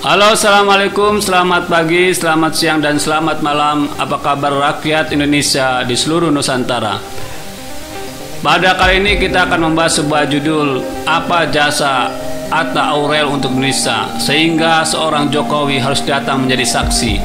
Halo, assalamualaikum, selamat pagi, selamat siang, dan selamat malam. Apa kabar rakyat Indonesia di seluruh Nusantara? Pada kali ini kita akan membahas sebuah judul, apa jasa Atta Aurel untuk Indonesia sehingga seorang Jokowi harus datang menjadi saksi.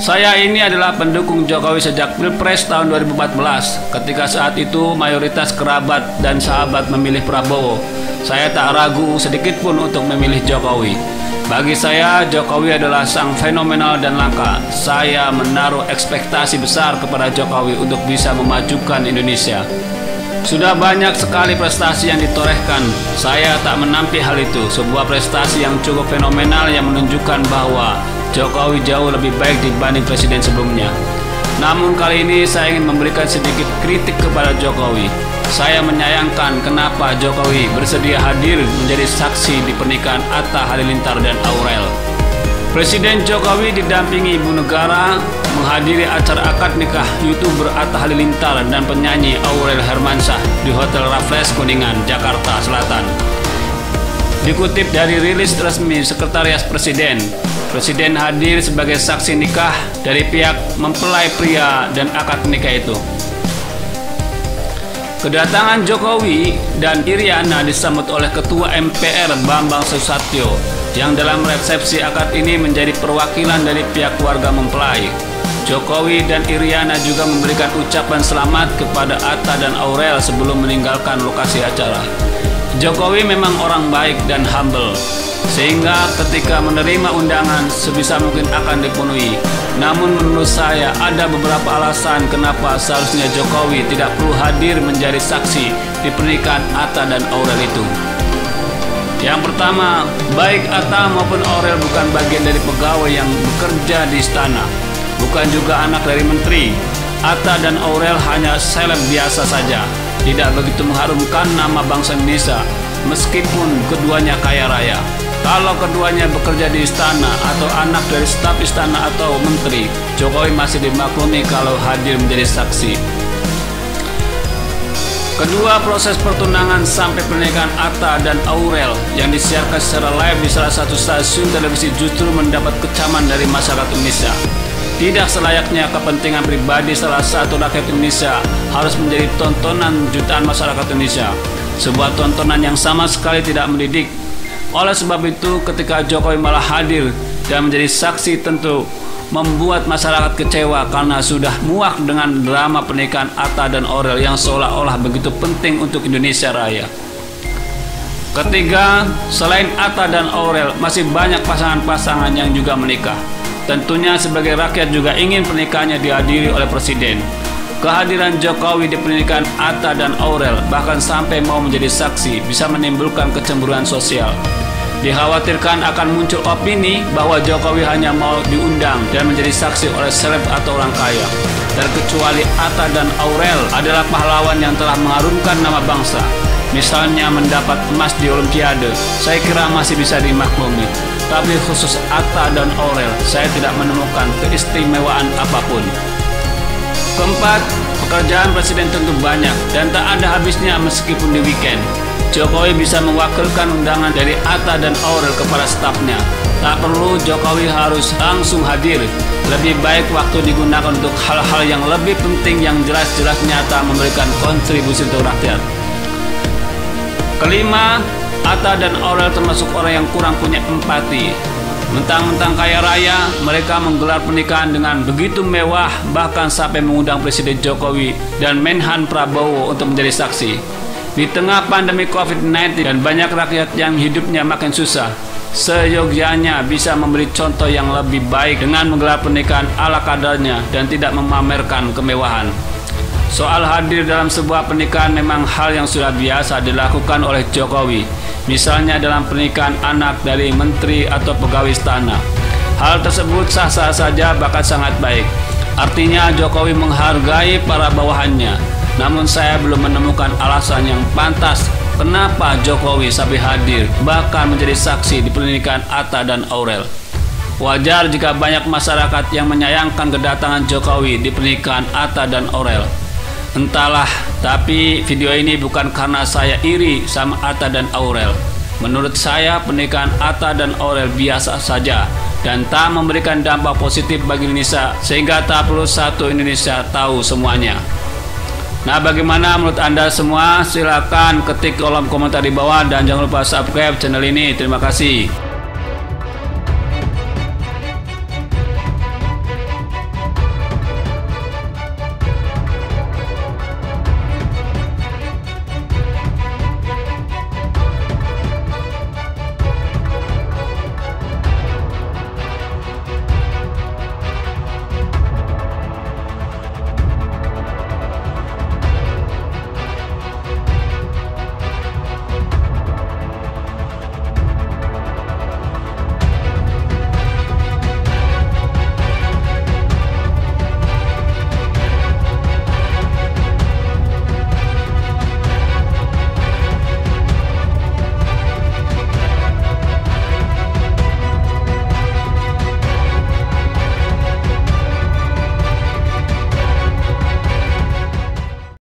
Saya ini adalah pendukung Jokowi sejak Pilpres tahun 2014. Ketika saat itu mayoritas kerabat dan sahabat memilih Prabowo, saya tak ragu sedikit pun untuk memilih Jokowi. Bagi saya, Jokowi adalah sang fenomenal dan langka. Saya menaruh ekspektasi besar kepada Jokowi untuk bisa memajukan Indonesia. Sudah banyak sekali prestasi yang ditorehkan. Saya tak menampik hal itu. Sebuah prestasi yang cukup fenomenal yang menunjukkan bahwa Jokowi jauh lebih baik dibanding presiden sebelumnya. Namun kali ini saya ingin memberikan sedikit kritik kepada Jokowi. Saya menyayangkan kenapa Jokowi bersedia hadir menjadi saksi di pernikahan Atta Halilintar dan Aurel. Presiden Jokowi didampingi ibu negara menghadiri acara akad nikah YouTuber Atta Halilintar dan penyanyi Aurel Hermansyah di Hotel Raffles Kuningan, Jakarta Selatan. Dikutip dari rilis resmi Sekretariat Presiden, Presiden hadir sebagai saksi nikah dari pihak mempelai pria dan akad nikah itu. Kedatangan Jokowi dan Iriana disambut oleh Ketua MPR Bambang Susatyo yang dalam resepsi akad ini menjadi perwakilan dari pihak keluarga mempelai. Jokowi dan Iriana juga memberikan ucapan selamat kepada Atta dan Aurel sebelum meninggalkan lokasi acara. Jokowi memang orang baik dan humble, sehingga ketika menerima undangan sebisa mungkin akan dipenuhi. Namun menurut saya ada beberapa alasan kenapa seharusnya Jokowi tidak perlu hadir menjadi saksi di pernikahan Atta dan Aurel itu. Yang pertama, baik Atta maupun Aurel bukan bagian dari pegawai yang bekerja di istana, bukan juga anak dari menteri. Atta dan Aurel hanya seleb biasa saja, tidak begitu mengharumkan nama bangsa Indonesia meskipun keduanya kaya raya. Kalau keduanya bekerja di istana atau anak dari staf istana atau menteri, Jokowi masih dimaklumi kalau hadir menjadi saksi. Kedua, proses pertunangan sampai pernikahan Atta dan Aurel yang disiarkan secara live di salah satu stasiun televisi justru mendapat kecaman dari masyarakat Indonesia. Tidak selayaknya kepentingan pribadi salah satu rakyat Indonesia harus menjadi tontonan jutaan masyarakat Indonesia. Sebuah tontonan yang sama sekali tidak mendidik. Oleh sebab itu, ketika Jokowi malah hadir dan menjadi saksi tentu membuat masyarakat kecewa karena sudah muak dengan drama pernikahan Atta dan Aurel yang seolah-olah begitu penting untuk Indonesia Raya. Ketiga, selain Atta dan Aurel, masih banyak pasangan-pasangan yang juga menikah. Tentunya sebagai rakyat juga ingin pernikahannya dihadiri oleh Presiden. Kehadiran Jokowi di pernikahan Atta dan Aurel bahkan sampai mau menjadi saksi bisa menimbulkan kecemburuan sosial. Dikhawatirkan akan muncul opini bahwa Jokowi hanya mau diundang dan menjadi saksi oleh seleb atau orang kaya. Terkecuali Atta dan Aurel adalah pahlawan yang telah mengharumkan nama bangsa. Misalnya mendapat emas di Olimpiade, saya kira masih bisa dimaklumi. Tapi khusus Atta dan Aurel, saya tidak menemukan keistimewaan apapun. Keempat, pekerjaan presiden tentu banyak dan tak ada habisnya meskipun di weekend. Jokowi bisa mewakilkan undangan dari Atta dan Aurel kepada stafnya. Tak perlu Jokowi harus langsung hadir. Lebih baik waktu digunakan untuk hal-hal yang lebih penting yang jelas-jelas nyata memberikan kontribusi untuk rakyat. Kelima, Atta dan Aurel termasuk orang yang kurang punya empati. Mentang-mentang kaya raya, mereka menggelar pernikahan dengan begitu mewah, bahkan sampai mengundang Presiden Jokowi dan Menhan Prabowo untuk menjadi saksi. Di tengah pandemi COVID-19 dan banyak rakyat yang hidupnya makin susah, seyogyanya bisa memberi contoh yang lebih baik dengan menggelar pernikahan ala kadarnya dan tidak memamerkan kemewahan. Soal hadir dalam sebuah pernikahan memang hal yang sudah biasa dilakukan oleh Jokowi, misalnya dalam pernikahan anak dari menteri atau pegawai istana. Hal tersebut sah-sah saja, bahkan sangat baik. Artinya Jokowi menghargai para bawahannya. Namun saya belum menemukan alasan yang pantas kenapa Jokowi sampai hadir bahkan menjadi saksi di pernikahan Atta dan Aurel. Wajar jika banyak masyarakat yang menyayangkan kedatangan Jokowi di pernikahan Atta dan Aurel. Entahlah, tapi video ini bukan karena saya iri sama Atta dan Aurel. Menurut saya, pernikahan Atta dan Aurel biasa saja dan tak memberikan dampak positif bagi Indonesia, sehingga tak perlu satu Indonesia tahu semuanya. Nah, bagaimana menurut Anda semua? Silakan ketik kolom komentar di bawah dan jangan lupa subscribe channel ini. Terima kasih.